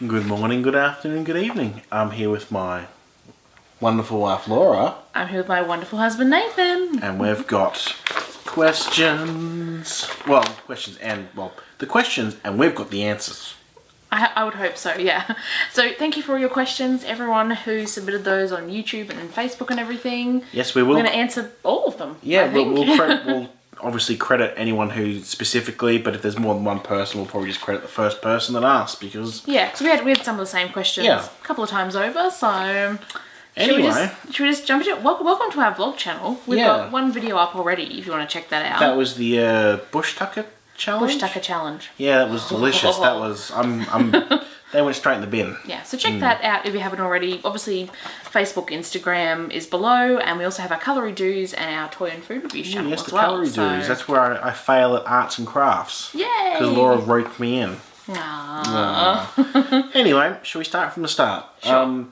Good morning, good afternoon, good evening. I'm here with my wonderful wife Laura. I'm here with my wonderful husband Nathan. And we've got questions. Well, the questions and we've got the answers. I would hope so, yeah. So thank you for all your questions, everyone who submitted those on YouTube and Facebook and everything. Yes, we will. We're going to answer all of them. Yeah, we'll obviously credit anyone who specifically, but if there's more than one person, we'll probably just credit the first person that asked because... Yeah, because we had some of the same questions a couple of times over, so... Anyway. Should we just jump into it? Welcome to our vlog channel. We've got one video up already if you want to check that out. That was the Bush Tucker challenge? Bush Tucker challenge. Yeah, that was delicious. That was... They went straight in the bin. Yeah, so check that out if you haven't already. Obviously, Facebook, Instagram is below, and we also have our Calorie Do's and our toy and food reviews channel as well. Yes, the Calorie Do's. That's where I fail at arts and crafts. Yay! Because Laura roped me in. Aww. Anyway, shall we start from the start? Sure.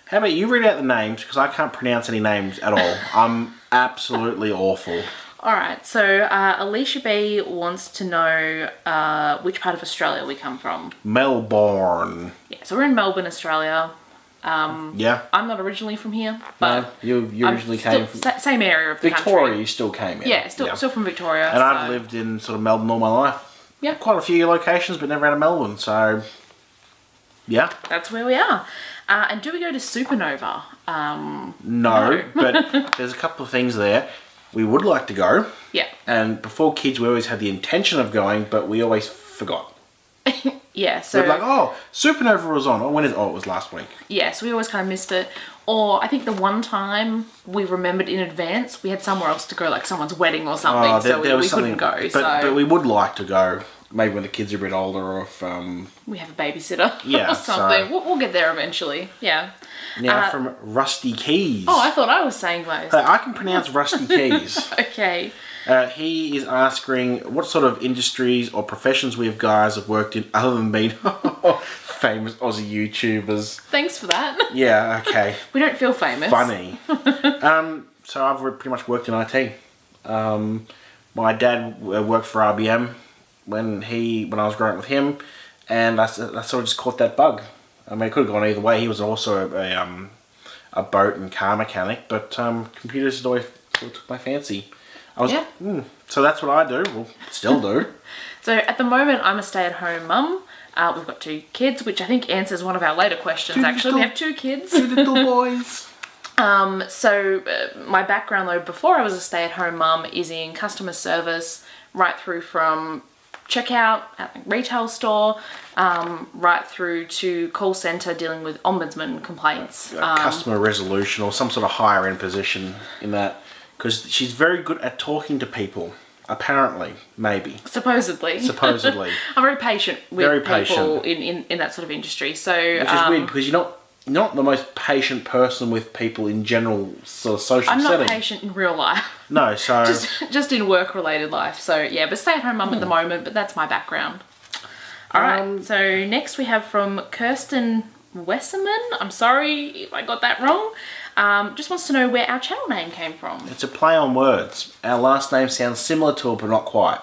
How about you read out the names, because I can't pronounce any names at all. I'm absolutely awful. Alright, so Alicia B wants to know which part of Australia we come from. Melbourne. Yeah, so we're in Melbourne, Australia. Yeah. I'm not originally from here, but... No, you originally came from... Same area of the Victoria, country. You still came in. Yeah, still from Victoria. And I've lived in sort of Melbourne all my life. Yeah. Quite a few locations, but never out of Melbourne, so... Yeah. That's where we are. And do we go to Supernova? No, but there's a couple of things there. We would like to go. Yeah. And before kids, we always had the intention of going, but we always forgot. Yeah, so... We're like, oh, Supernova was on. Oh, when is... Oh, it was last week. Yeah, so we always kind of missed it. Or I think the one time we remembered in advance, we had somewhere else to go, like someone's wedding or something, so we couldn't go. But we would like to go, maybe when the kids are a bit older, or if... we have a babysitter or something. So... We'll get there eventually, yeah. Now, from Rusty Keys. Oh, I thought I was saying those. I can pronounce Rusty Keys. Okay. He is asking what sort of industries or professions we guys have worked in other than being famous Aussie YouTubers. Thanks for that. Yeah, okay. We don't feel famous. Funny. So I've pretty much worked in IT. My dad worked for IBM when I was growing up with him, and I sort of just caught that bug. I mean, it could have gone either way. He was also a boat and car mechanic, but computers had always took my fancy. So that's what I do. Well, still do. So at the moment, I'm a stay-at-home mum. We've got 2 kids, which I think answers one of our later questions, actually. We have 2 kids. 2 little boys. My background, though, before I was a stay-at-home mum, is in customer service, right through from checkout at a retail store, right through to call centre dealing with ombudsman complaints. Customer resolution or some sort of higher end position in that. Because she's very good at talking to people. Apparently. Maybe. Supposedly. I'm very patient with people in that sort of industry. So, which is weird because you're not the most patient person with people in general sort of social setting. I'm not patient in real life. No, so... just in work-related life. So, yeah, but stay-at-home mum at the moment, but that's my background. Alright, so next we have from Kirsten Wesserman. I'm sorry if I got that wrong. Just wants to know where our channel name came from. It's a play on words. Our last name sounds similar to it, but not quite.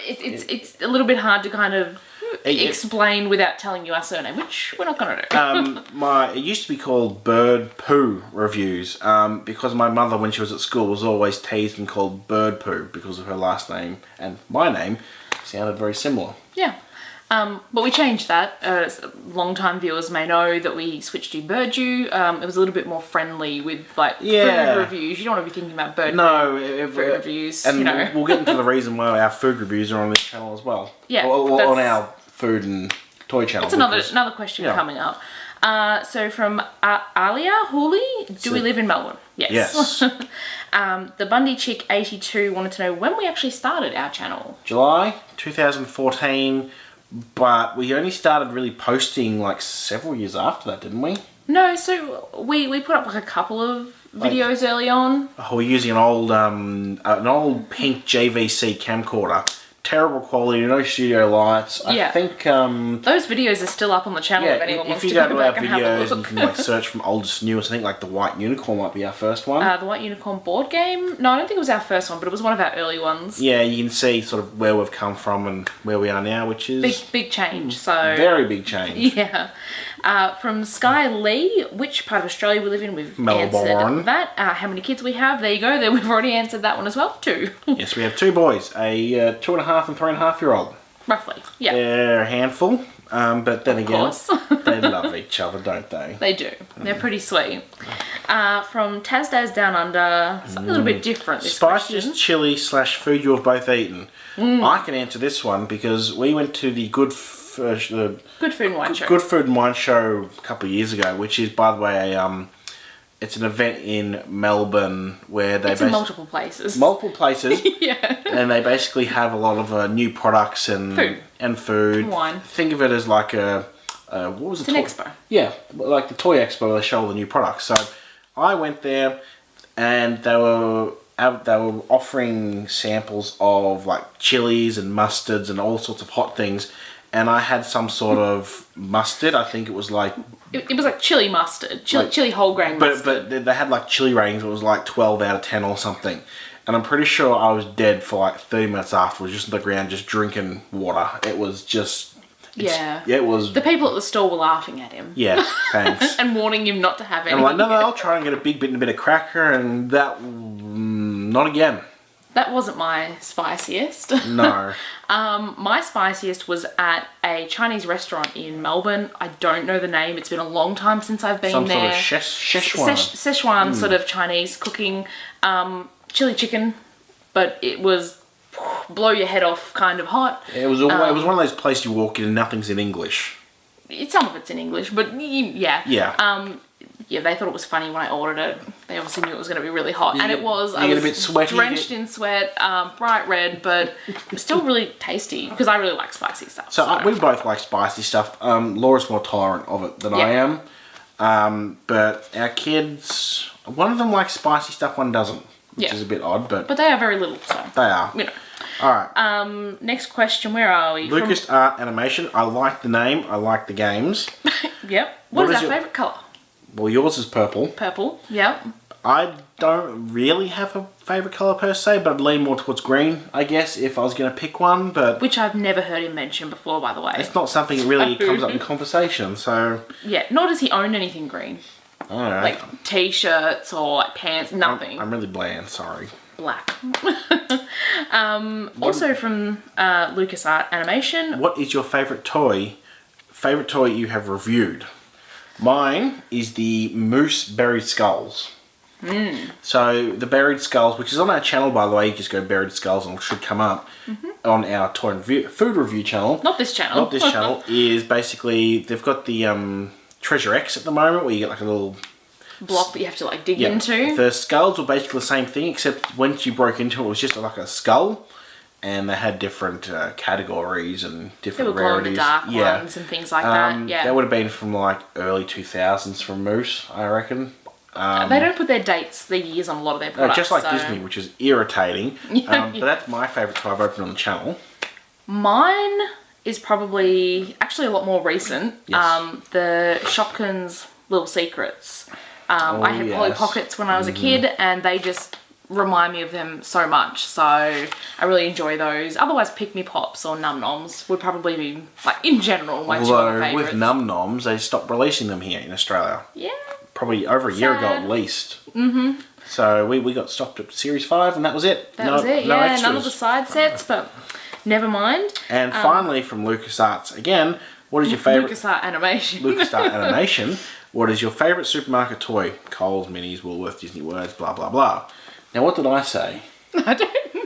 It's a little bit hard to kind of explain without telling you our surname, which we're not going to do. It used to be called Bird Poo Reviews, because my mother, when she was at school, was always teased and called Bird Poo because of her last name, and my name sounded very similar. Yeah. But we changed that. Long-time viewers may know that we switched to Birdju. It was a little bit more friendly with food reviews. You don't want to be thinking about food reviews. And we'll get into the reason why our food reviews are on this channel as well. Yeah, or on our food and toy channel. That's another question coming up. So from Alia Hooley, do we live in Melbourne? Yes. The Bundy Chick 82 wanted to know when we actually started our channel. July 2014. But we only started really posting like several years after that, didn't we? No, so we put up like a couple of videos early on. We're using an old pink JVC camcorder terrible quality, no studio lights. Yeah. I think Those videos are still up on the channel if anyone if wants you to go go to our back and have a videos, you look. can like search from oldest to newest. I think like the White Unicorn might be our first one. The White Unicorn board game? No, I don't think it was our first one, but it was one of our early ones. Yeah, you can see sort of where we've come from and where we are now, which is Big change, so... very big change. Yeah. From Sky Lee, which part of Australia we live in? We've Melbourne. answered that. How many kids we have? There you go. There, we've already answered that one as well. 2. Yes, we have 2 boys, a 2.5 and 3.5-year-old. Roughly, yeah. They're a handful, but then Of again, course. they love each other, don't they? They do. They're pretty sweet. From Tasdaz Down Under, something a little bit different this Spiciest question. chili / food you've both eaten. I can answer this one because we went to the Good Food and Wine Show. Good Food and Wine Show a couple of years ago, which is, by the way, it's an event in Melbourne where they It's in multiple places. multiple places, Yeah. and they basically have a lot of new products and food. Wine. Think of it as like a what was it? It's an expo. Yeah, like the toy expo where they show all the new products. So I went there, and they were offering samples of like chilies and mustards and all sorts of hot things. And I had some sort of mustard. I think it was like... It was like chili mustard. Chili whole grain mustard. But they had like chili ratings. It was like 12 out of 10 or something. And I'm pretty sure I was dead for like 30 minutes afterwards, just on the ground, just drinking water. It was just... Yeah. It was... The people at the store were laughing at him. Yeah, thanks. And warning him not to have any. And I'm like, no, I'll try and get a big bit and a bit of cracker. And that... not again. That wasn't my spiciest. No. My spiciest was at a Chinese restaurant in Melbourne. I don't know the name. It's been a long time since I've been Some there. sort of Szechuan. Szechuan sort of Chinese cooking. Chili chicken, but it was blow your head off kind of hot. It was one of those places you walk in and nothing's in English. Some of it's in English, but yeah. Yeah. Yeah, they thought it was funny when I ordered it. They obviously knew it was going to be really hot, and it was. You get a bit sweaty. Drenched in sweat, bright red, but it was still really tasty because I really like spicy stuff. So we both like spicy stuff. Laura's more tolerant of it than I am. But our kids, one of them likes spicy stuff, one doesn't, which is a bit odd. But they are very little, so they are. you know. All right. Next question. Where are we? Lucas Art Animation. I like the name. I like the games. Yep. What is our favourite colour? Well, yours is purple. Purple. Yep. I don't really have a favourite colour per se, but I'd lean more towards green, I guess, if I was going to pick one. But which I've never heard him mention before, by the way. It's not something that really comes up in conversation, so... Yeah, nor does he own anything green. Alright. Like t-shirts or like pants, nothing. I'm really bland, sorry. Black. Also from LucasArts Animation. What is your favourite toy you have reviewed? Mine is the Moose Buried Skulls. So the Buried Skulls, which is on our channel, by the way, you just go Buried Skulls and it should come up on our toy and food review channel. Not this channel. Not this channel. Is basically, they've got the Treasure X at the moment, where you get like a little... block that you have to like dig into. The skulls were basically the same thing, except once you broke into it, it was just like a skull. And they had different categories and different rarities. There were glow-in-the-dark ones and things like that. Yeah, that would have been from like early 2000s from Moose, I reckon. They don't put their dates, their years on a lot of their products. Just like Disney, which is irritating. But that's my favourite toy I've opened on the channel. Mine is probably actually a lot more recent. Yes. The Shopkins Little Secrets. I had Polly Pockets when I was a kid, and they just remind me of them so much, so I really enjoy those. Otherwise, Pick Me Pops or Num Noms would probably be, like, in general, my two favourites. With Num Noms, they stopped releasing them here in Australia. Yeah. Probably over a year ago at least. So we got stopped at Series 5 and that was it. That was it, no yeah. extras. None of the side sets, but never mind. And finally, from LucasArts again, what is your favourite... LucasArts Animation. LucasArts Animation. What is your favourite supermarket toy? Coles, Minis, Woolworths, Disney Words, blah, blah, blah. Now, what did I say? I don't know.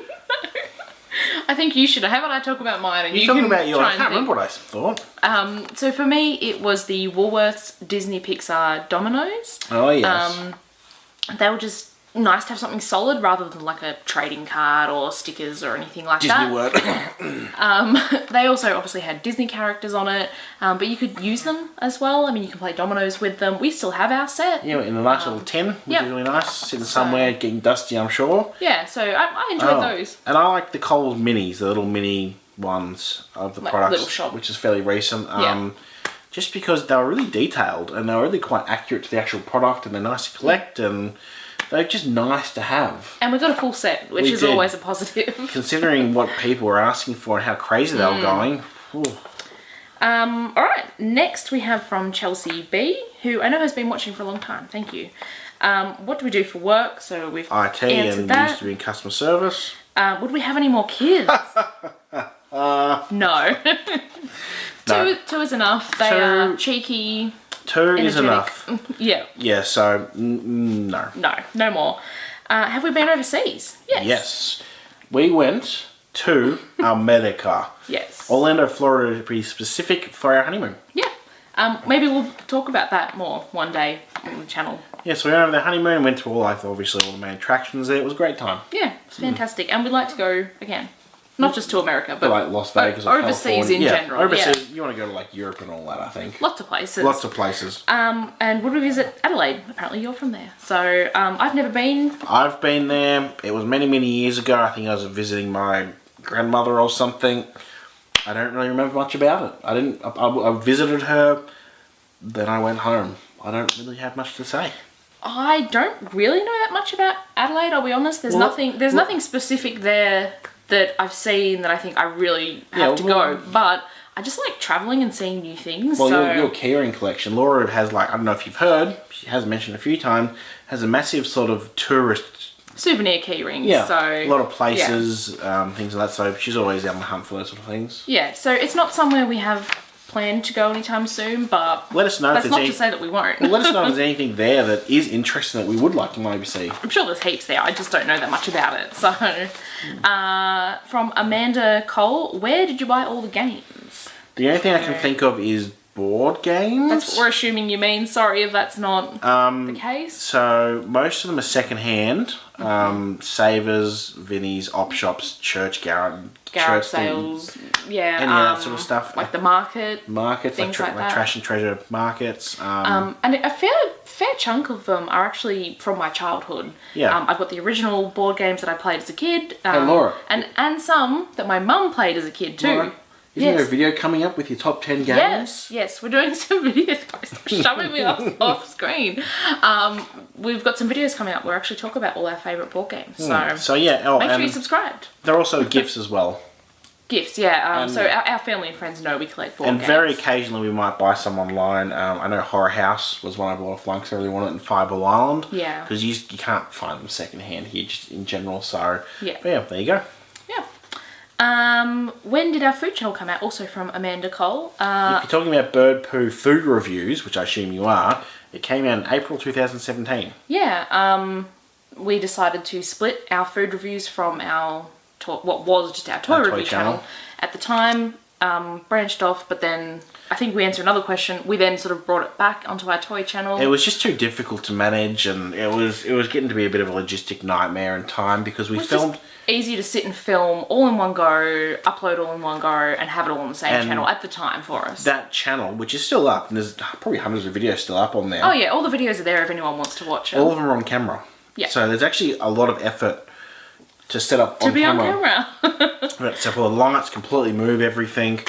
I think you should. How about I talk about mine and You're you talking can about yours. try I and can't think. remember what I thought. So for me, it was the Woolworths Disney Pixar Dominoes. Oh, yes. They were just nice to have something solid rather than like a trading card or stickers or anything like Disney that. word. They also obviously had Disney characters on it, but you could use them as well. I mean, you can play dominoes with them. We still have our set. Yeah, in a nice little tin, which yeah. is really nice. Sitting somewhere, getting dusty, I'm sure. Yeah, so I enjoyed those. And I like the Coles minis, the little mini ones of the Like products, little shop. which is fairly recent. Yeah. Just because they were really detailed and they were really quite accurate to the actual product, and they're nice to collect, and they're just nice to have. And we got a full set, which is always a positive. Considering what people were asking for and how crazy they were going. Ooh. Alright, next we have from Chelsea B, who I know has been watching for a long time. Thank you. What do we do for work? So we've IT answered and that. used to be in customer service. Would we have any more kids? No. Two is enough. They are cheeky. 2 is energetic. enough. Yeah. Yeah, so no. No more. Have we been overseas? Yes. Yes. We went to America. Yes. Orlando, Florida, to be specific, for our honeymoon. Yeah. Maybe we'll talk about that more one day on the channel. Yeah, so we went over the honeymoon, went to obviously all the main attractions there. It was a great time. Yeah, it's fantastic. And we'd like to go again. Not just to America, but like Las Vegas or overseas California. in general. Overseas, you want to go to like Europe and all that, I think. Lots of places. Lots of places. And would we visit Adelaide? Apparently you're from there. So I've never been. I've been there. It was many, many years ago. I think I was visiting my grandmother or something. I don't really remember much about it. I visited her, then I went home. I don't really have much to say. I don't really know that much about Adelaide, I'll be honest. There's nothing specific there that I've seen that I think I really have to go. But I just like travelling and seeing new things. Well, so your keyring collection, Laura has like, I don't know if you've heard, she has mentioned a few times, has a massive sort of tourist souvenir key rings. Yeah, So a lot of places, things like that. So she's always on the hunt for those sort of things. Yeah, so it's not somewhere we have planned to go anytime soon, but let us know that's if not there's to say that we won't. let us know if there's anything there that is interesting that we would like to maybe see. I'm sure there's heaps there, I just don't know that much about it. So, from Amanda Cole, where did you buy all the games? The only thing I can think of is board games. That's what we're assuming you mean. Sorry if that's not the case. So most of them are second hand. Savers, Vinnie's, op shops, church garage sales, yeah, any of that sort of stuff. like the markets, things like that. Trash and Treasure markets. And a fair chunk of them are actually from my childhood. Yeah. I've got the original board games that I played as a kid. Hey, Laura. And some that my mum played as a kid too. Laura, isn't there a video coming up with your top 10 games? Yes, we're doing some videos. Stop shoving me off screen. We've got some videos coming up where we actually talk about all our favourite board games. So yeah, make sure you're subscribed. They're also gifts as well. Gifts, yeah. So our family and friends know we collect board games. And very occasionally we might buy some online. I know Horror House was one I bought offline because I really wanted it in Fireball Island. Yeah. Because you can't find them second hand here just in general. So yeah, but yeah, there you go. Yeah. When did our food channel come out? Also from Amanda Cole. If you're talking about bird poo food reviews, which I assume you are, it came out in April 2017. Yeah. We decided to split our food reviews from our what was just our toy review channel at the time. Branched off, but then I think we answered another question. We then sort of brought it back onto our toy channel. It was just too difficult to manage, and it was getting to be a bit of a logistic nightmare in time because we filmed. Just easy to sit and film all in one go, upload all in one go, and have it all on the same channel at the time for us. That channel, which is still up, and there's probably hundreds of videos still up on there. Oh yeah, all the videos are there if anyone wants to watch it. All of them are on camera. Yeah. So there's actually a lot of effort to set up on camera. So the lights completely move everything.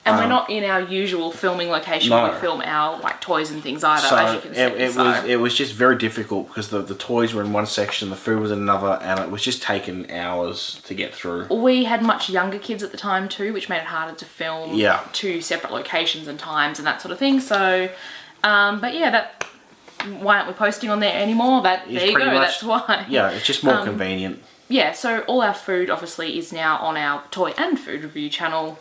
And we're not in our usual filming location where we film our toys and things either, so as you can see. It was just very difficult because the toys were in one section, the food was in another, and it was just taking hours to get through. We had much younger kids at the time too, which made it harder to film two separate locations and times and that sort of thing. So, but yeah, why aren't we posting on there anymore? There you go, that's why. Yeah, it's just more convenient. Yeah, so all our food obviously is now on our toy and food review channel,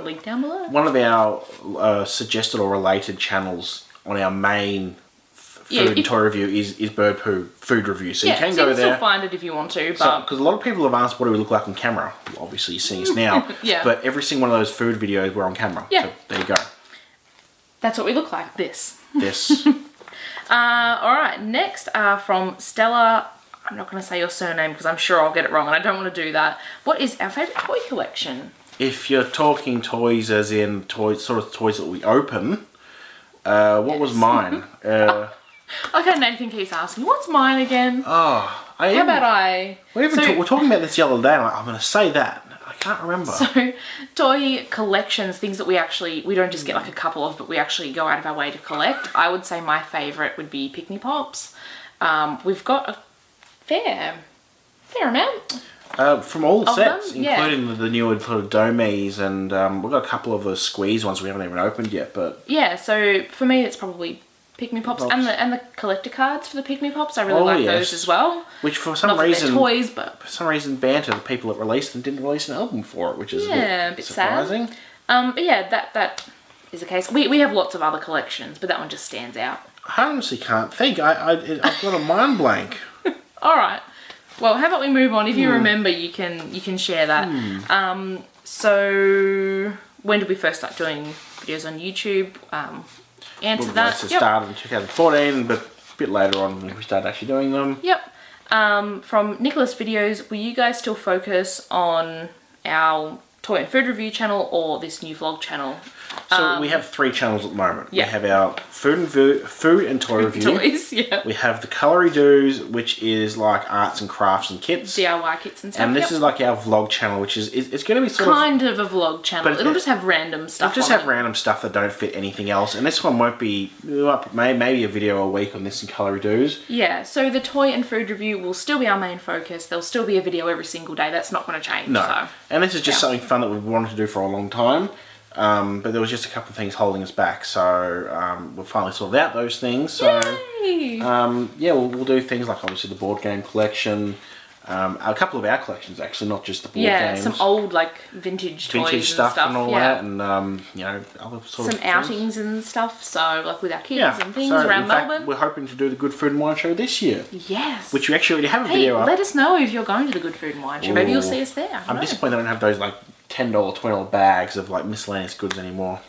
link down below. One of our suggested or related channels on our main food and toy review is Bird Poo food review. So you can go there. Still find it if you want to. Because a lot of people have asked what do we look like on camera. Well, obviously you're seeing us now. Yeah. But every single one of those food videos were on camera. Yeah. So there you go. That's what we look like, this. This. Alright, next from Stella. I'm not going to say your surname because I'm sure I'll get it wrong and I don't want to do that. What is our favourite toy collection? If you're talking toys as in toys, sort of toys that we open, what was mine? Okay, Nathan keeps asking, what's mine again? How about I... we're talking about this the other day, and I'm going to say that. I can't remember. So, toy collections, things that we don't just get like a couple of, but we actually go out of our way to collect. I would say my favourite would be Pick Me Pops. We've got a fair amount. From all the sets, them? Yeah. including the newer sort of Domies, and we've got a couple of the squeeze ones we haven't even opened yet, but... Yeah, so for me it's probably Pick Me Pops. And the collector cards for the Pick Me Pops. I really like those as well. Which for some Not reason... Not toys, but... For some reason, Banter, the people that released them, didn't release an album for it, which is a bit surprising. Sad. But yeah, that is the case. We have lots of other collections, but that one just stands out. I honestly can't think. I've got a mind blank. Alright. Well, how about we move on? If you remember, you can share that. So, when did we first start doing videos on YouTube? Answer that. It started in 2014, but a bit later on when we started actually doing them. Yep. From Nicholas Videos, will you guys still focus on our toy and food review channel or this new vlog channel? So we have 3 channels at the moment. Yeah. We have our food and toy review. Toys, yeah. We have the Colory Doos, which is like arts and crafts and kits. DIY kits and stuff. And this is like our vlog channel, which is it's going to be sort kind of a vlog channel. It'll just have random stuff. It'll just have random stuff that don't fit anything else. And this one won't be maybe a video a week on this and Colory Doos. Yeah. So the toy and food review will still be our main focus. There'll still be a video every single day. That's not going to change. No. So. And this is just something fun that we've wanted to do for a long time. But there was just a couple of things holding us back, so we've finally sorted out those things. So we'll do things like obviously the board game collection, a couple of our collections actually, not just the board games. Some old like vintage toys and stuff and all that, and other sort some of outings and stuff. So like with our kids and things so around in fact, Melbourne. We're hoping to do the Good Food and Wine Show this year. Yes. Which we actually already have a video up. Let us know if you're going to the Good Food and Wine Show. Maybe you'll see us there. I'm disappointed I don't have those like $10, $20 bags of like miscellaneous goods anymore.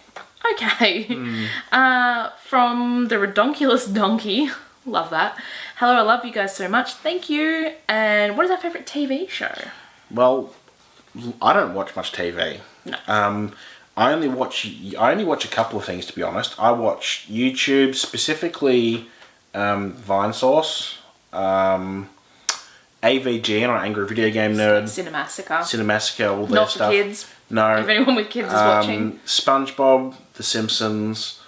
Okay. From the Redonkulous Donkey. Love that. Hello, I love you guys so much. Thank you. And what is our favourite TV show? Well, I don't watch much TV. No. I only watch a couple of things, to be honest. I watch YouTube, specifically Vinesauce, AVG, and Angry Video Game Nerd. Cinemassacre, all that stuff. Not for kids. No. If anyone with kids is watching. SpongeBob, The Simpsons,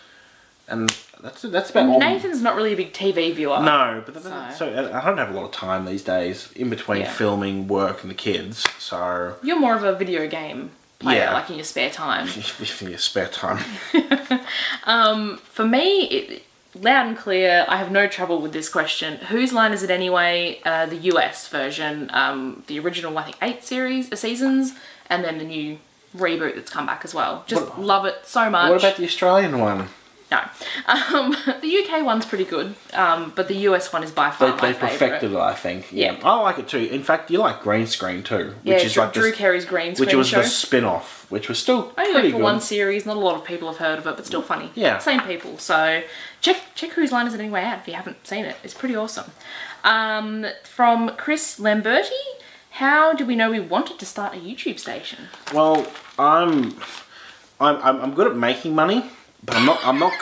and that's about all. Nathan's not really a big TV viewer. No, but so I don't have a lot of time these days in between filming, work, and the kids. So you're more of a video game player, like in your spare time. In your spare time. For me, loud and clear, I have no trouble with this question. Whose line is it anyway? The US version, the original, I think, 8 seasons, and then the new reboot that's come back as well. Just love it so much. What about the Australian one? No. The UK one's pretty good, but the US one is by far my favourite. They perfected it, I think. Yeah. I like it too. In fact, you like Green Screen too. Yeah, which is like Drew Carey's Green Screen which was show. the spin-off, which was still only pretty for good. one series. Not a lot of people have heard of it, but still funny. Yeah. Same people. So check Whose Line Is It Anyway out if you haven't seen it. It's pretty awesome. From Chris Lamberti, how do we know we wanted to start a YouTube station? Well, I'm good at making money, but I'm not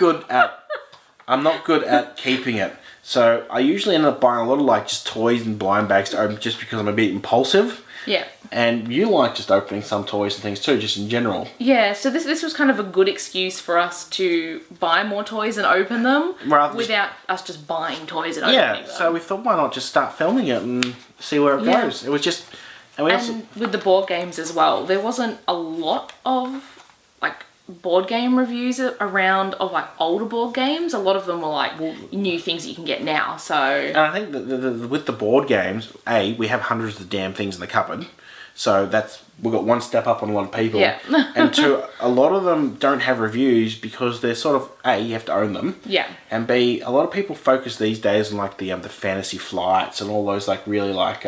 good at keeping it. So I usually end up buying a lot of like just toys and blind bags to open just because I'm a bit impulsive. Yeah. And you like just opening some toys and things too, just in general. Yeah, so this was kind of a good excuse for us to buy more toys and open them without us just buying toys and opening them. Yeah, so we thought, why not just start filming it and see where it goes. It was just... And with the board games as well, there wasn't a lot of like board game reviews around of like older board games. A lot of them were like new things that you can get now. So and I think that with the board games, we have hundreds of damn things in the cupboard. So we've got one step up on a lot of people. Yeah. And two, a lot of them don't have reviews because they're sort of you have to own them. Yeah. And B, a lot of people focus these days on like the Fantasy Flights and all those like really like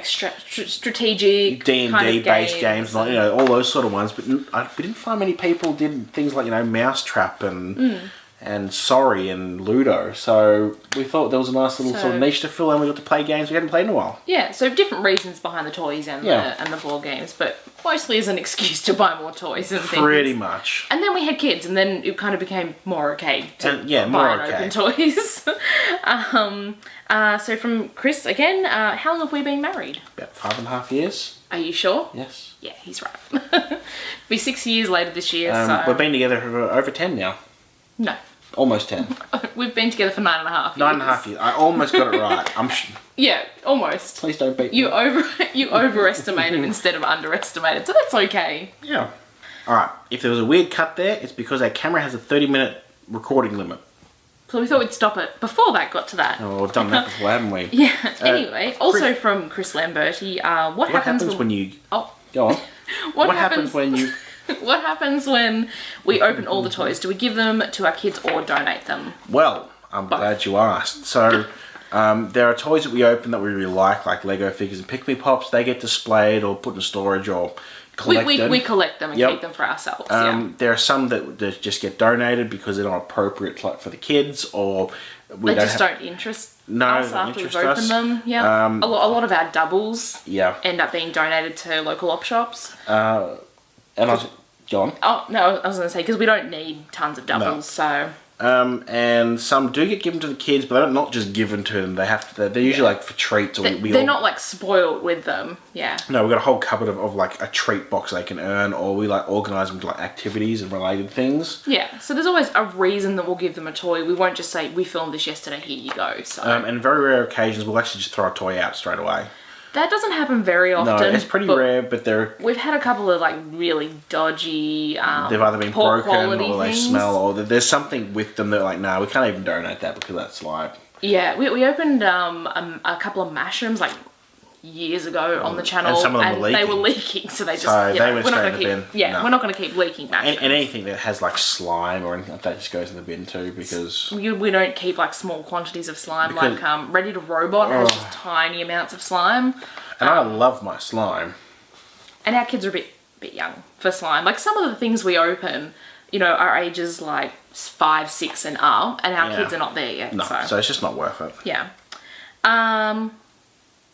strategic D&D kind of based games, like all those sort of ones. But we didn't find many people did things like Mousetrap and and Sorry and Ludo. So we thought there was a nice little So- sort of niche to fill, and we got to play games we hadn't played in a while. Yeah, so different reasons behind the toys and Yeah. the board games, but mostly as an excuse to buy more toys and things. Pretty much. And then we had kids, and then it kind of became more okay to And, yeah, buy more and okay. open toys. So from Chris again, how long have we been married? About 5.5 years. Are you sure? Yes. Yeah, he's right. Be 6 years later this year, so We've been together for over 10 now. no, Almost 10. we've been together for 9.5 years. 9.5 years. I almost got it right. Yeah, almost. Please don't beat You me. overestimated instead of underestimated, so that's okay. Yeah. Alright, if there was a weird cut there, it's because our camera has a 30-minute recording limit. So we thought we'd stop it before that got to that. Oh, we've done that before, haven't we? Yeah. Anyway, also from Chris Lamberti, what What happens happens when you... Oh, Go on. what, What happens when you... What happens when we open all the toys? Do we give them to our kids or donate them? Well, I'm glad you asked. So, there are toys that we open that we really like Lego figures and Pick Me Pops. They get displayed or put in storage or collected. We collect them and Yep. keep them for ourselves. Yeah. There are some that just get donated because they're not appropriate for the kids, or we They just don't interest No, us they don't after we've interest opened us. them. Yeah. A lot of our doubles Yeah. end up being donated to local op shops. And I was... Go on. Oh, no, I was going to say, because we don't need tons of doubles, so... And some do get given to the kids, but they're not just given to them. They have to. They're usually like for treats, or They're not, like, spoiled with them. Yeah. No, we've got a whole cupboard of like a treat box they can earn, or we like organise them to like activities and related things. Yeah, so there's always a reason that we'll give them a toy. We won't just say, we filmed this yesterday, here you go. So And very rare occasions, we'll actually just throw a toy out straight away. that doesn't happen very often. No, it's pretty but rare, but they're... We've had a couple of, like, really dodgy, They've either been poor broken, quality or they things. smell, or there's something with them that like, no, we can't even donate that because that's like... Yeah, we opened a couple of mushrooms, like, years ago on the channel, And some of them were they were leaking. leaking, so they just, So you they know, went we're not straight gonna in the keep, bin. yeah, No. we're not going to keep leaking mushrooms. And anything that has like slime or anything like that just goes in the bin too, because... We don't keep, like, small quantities of slime, Because- like, Ready to Robot has just tiny amounts of slime. And I love my slime. And our kids are a bit young for slime. Like, some of the things we open, you know, are ages like 5, 6 and up, and our Yeah. kids are not there yet. No, so it's just not worth it. Yeah.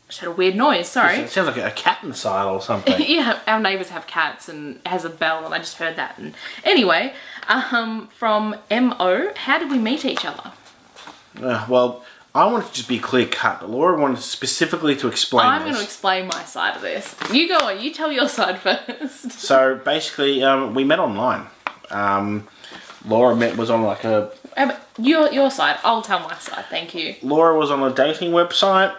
Just had a weird noise, sorry. It sounds like a cat inside or something. Yeah, our neighbours have cats and it has a bell and I just heard that. And anyway, from MO, how did we meet each other? Well, I wanted to just be clear cut, but Laura wanted specifically to explain I'm going to this. explain my side of this. You go on, you tell your side first. So basically, we met online. Laura was on like a... Your side, I'll tell my side, thank you. Laura was on a dating website,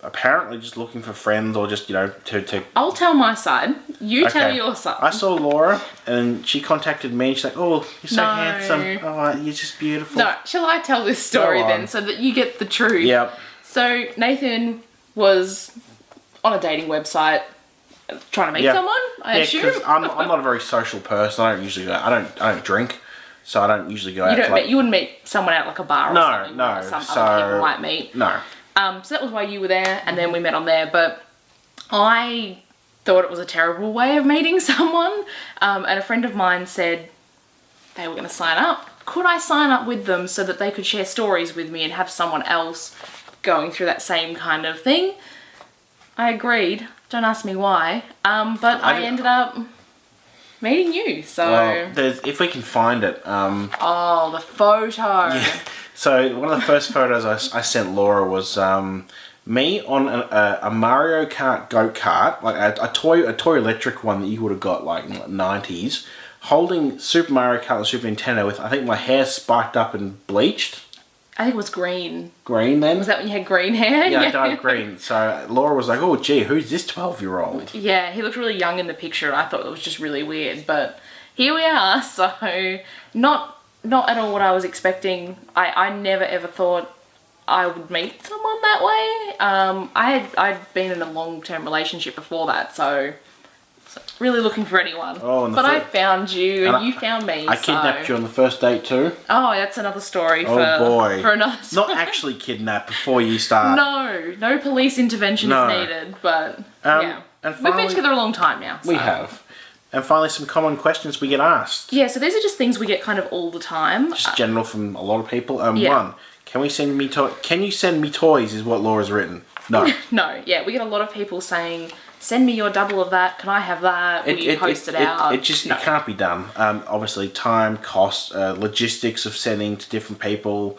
apparently just looking for friends or just, you know, to... I'll tell my side, you tell Okay. your side. I saw Laura and she contacted me and she's like, oh, you're so No. handsome. Oh, you're just beautiful. No, shall I tell this story Go on. then so that you get the truth? Yep. So Nathan was on a dating website trying to meet Yeah. someone, I Yeah, assume. because I'm not a very social person. I don't usually go... I don't drink, so I don't usually go out to like... You wouldn't meet someone out like a bar or No, something. no, Where some so- other people might meet. No. So that was why you were there, and then we met on there. But I thought it was a terrible way of meeting someone. And a friend of mine said they were going to sign up. Could I sign up with them so that they could share stories with me and have someone else going through that same kind of thing? I agreed. Don't ask me why. But I ended up meeting you. So, Well, if we can find it. oh, the photo. So one of the first photos I sent Laura was me on a Mario Kart go-kart, like a toy electric one that you would have got like in the 90s, holding Super Mario Kart and Super Nintendo with, I think, my hair spiked up and bleached. I think it was green. Green then? Was that when you had green hair? Yeah, I dyed green. So Laura was like, oh gee, who's this 12-year-old? Yeah, he looked really young in the picture and I thought it was just really weird. But here we are, so not at all what I was expecting. I never ever thought I would meet someone that way. I'd been in a long-term relationship before that, so really looking for anyone. Oh, and but I found you and you found me. I kidnapped you on the first date too. Oh, that's another story Oh, for, boy. for another story. Not actually kidnapped before you start. No police intervention No. is needed, but yeah. and We've been finally- together a long time now. We so. have. And finally, some common questions we get asked. Yeah, so these are just things we get kind of all the time. Just general from a lot of people. Yeah. One, can you send me toys is what Laura's written. No. No, yeah, we get a lot of people saying, send me your double of that, can I have that? Will you post it out? It can't be done. Obviously, time, cost, logistics of sending to different people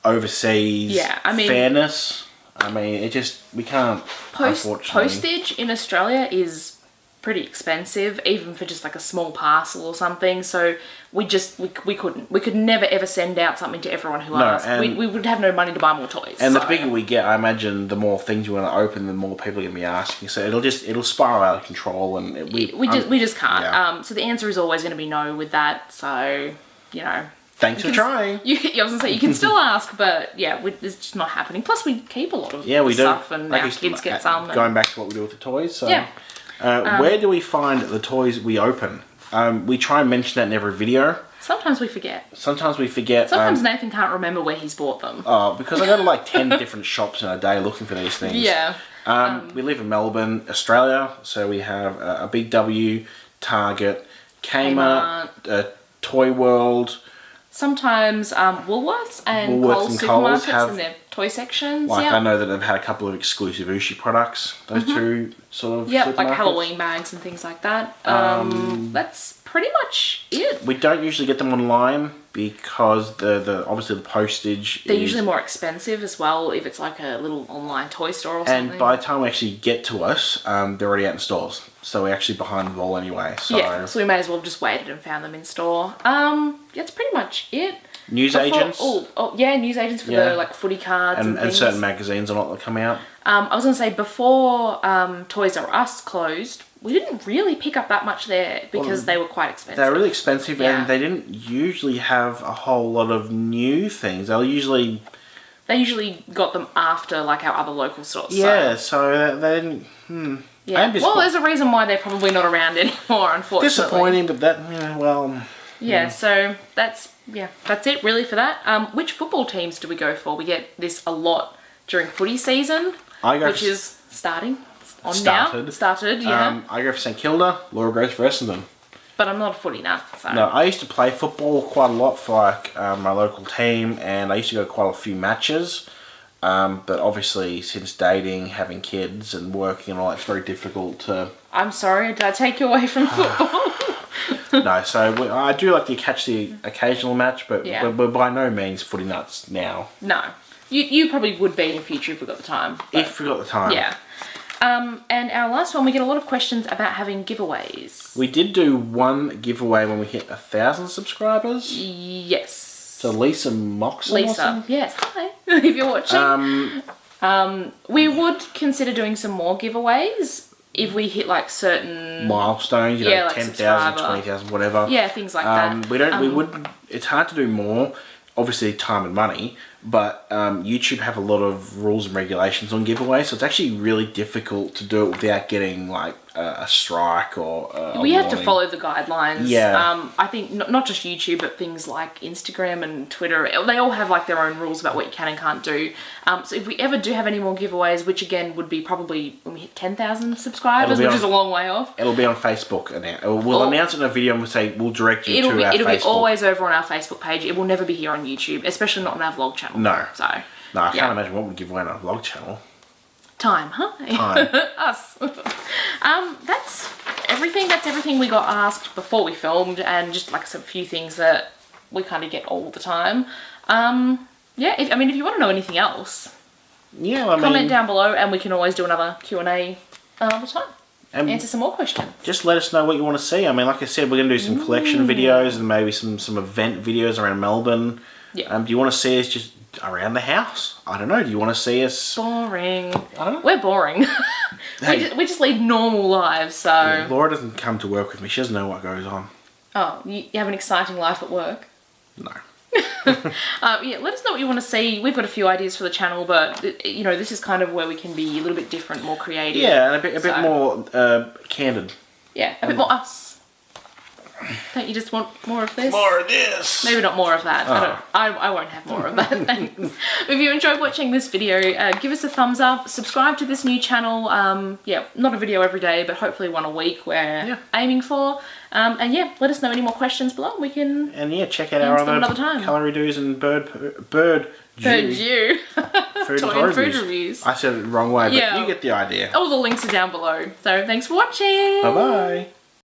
overseas. Yeah, I mean... fairness. I mean, we can't, unfortunately. Postage in Australia is pretty expensive, even for just like a small parcel or something. So we could never ever send out something to everyone who asked. We would have no money to buy more toys. And the bigger we get, I imagine the more things you want to open, the more people are going to be asking. So it'll spiral out of control, and we just can't. Yeah. So the answer is always going to be no with that. So thanks for trying. I was going to say you can still ask, but yeah, it's just not happening. Plus we keep a lot of we stuff, do. and our kids get some. Going back to what we do with the toys. So. Yeah. Where do we find the toys we open? We try and mention that in every video. Sometimes we forget. Sometimes Nathan can't remember where he's bought them. Oh, because I go to like 10 different shops in a day looking for these things. Yeah. We live in Melbourne, Australia, so we have a Big W, Target, Kmart, Toy World. Sometimes Woolworths and Coles supermarkets have in their toy sections. I know that they've had a couple of exclusive Ooshie products. Those two sort of supermarkets. Like Halloween bags and things like that. That's pretty much it. We don't usually get them online because the obviously the postage. They're usually more expensive as well if it's like a little online toy store or something. And by the time they actually get to us, they're already out in stores. So we're actually behind the ball anyway. So we may as well have just waited and found them in store. That's pretty much it. News agents. News agents for the like footy cards and things. And certain magazines are not that come out. I was going to say, before Toys R Us closed, we didn't really pick up that much there because they were quite expensive. They're really expensive, and they didn't usually have a whole lot of new things. They usually got them after like our other local stores. Yeah, so they didn't. Yeah. Well, there's a reason why they're probably not around anymore, unfortunately. Disappointing, but Yeah, so that's it really for that. Which football teams do we go for? We get this a lot during footy season, which is starting. Started, yeah. I go for St Kilda. Laura goes for Essendon. But I'm not a footy nut, so... No, I used to play football quite a lot for my local team, and I used to go to quite a few matches. But obviously, since dating, having kids, and working and all, it's very difficult to... I'm sorry, did I take you away from football? No, so I do like to catch the occasional match, but we're by no means footy nuts now. No. You probably would be in the future if we got the time. If we got the time. Yeah. And our last one, we get a lot of questions about having giveaways. We did do one giveaway when we hit 1,000 subscribers. Yes. So Lisa Moxon. Lisa, yes, hi, if you're watching. We would consider doing some more giveaways if we hit like certain milestones, like 10,000, 20,000, whatever. Yeah, things like that. We would. It's hard to do more. Obviously, time and money, but YouTube have a lot of rules and regulations on giveaways, so it's actually really difficult to do it without getting like a strike or we have to follow the guidelines. Yeah. I think not just YouTube, but things like Instagram and Twitter, they all have like their own rules about what you can and can't do. So if we ever do have any more giveaways, which again would be probably when we hit 10,000 subscribers, which is a long way off. It'll be on Facebook. We'll announce it in a video and we'll say we'll direct you to our Facebook. It'll be always over on our Facebook page. It will never be here on YouTube, especially not on our vlog channel. No. So. No, I can't imagine what we'd give away on our vlog channel. Time, huh? Time. Us. That's everything. That's everything we got asked before we filmed, and just like a few things that we kind of get all the time. If you want to know anything else, comment down below, and we can always do another Q&A another time. Answer some more questions. Just let us know what you want to see. I mean, like I said, we're going to do some collection videos and maybe some event videos around Melbourne. Yeah. Do you want to see us just around the house? I don't know. Do you want to see us... Boring. I don't know. We're boring. we just lead normal lives, so... Yeah, Laura doesn't come to work with me. She doesn't know what goes on. Oh, you have an exciting life at work? No. Let us know what you want to see. We've got a few ideas for the channel, but this is kind of where we can be a little bit different, more creative. Yeah, and a bit more candid. Yeah, a bit more us. Don't you just want more of this? More of this. Maybe not more of that. Oh. I won't have more of that. Thanks. If you enjoyed watching this video, give us a thumbs up. Subscribe to this new channel. Yeah, not a video every day, but hopefully one a week we're aiming for. And yeah, let us know any more questions below. We can. And yeah, check out our other calorie do's and bird Jew. food Toy food reviews. I said it the wrong way, but you get the idea. All the links are down below. So thanks for watching. Bye bye.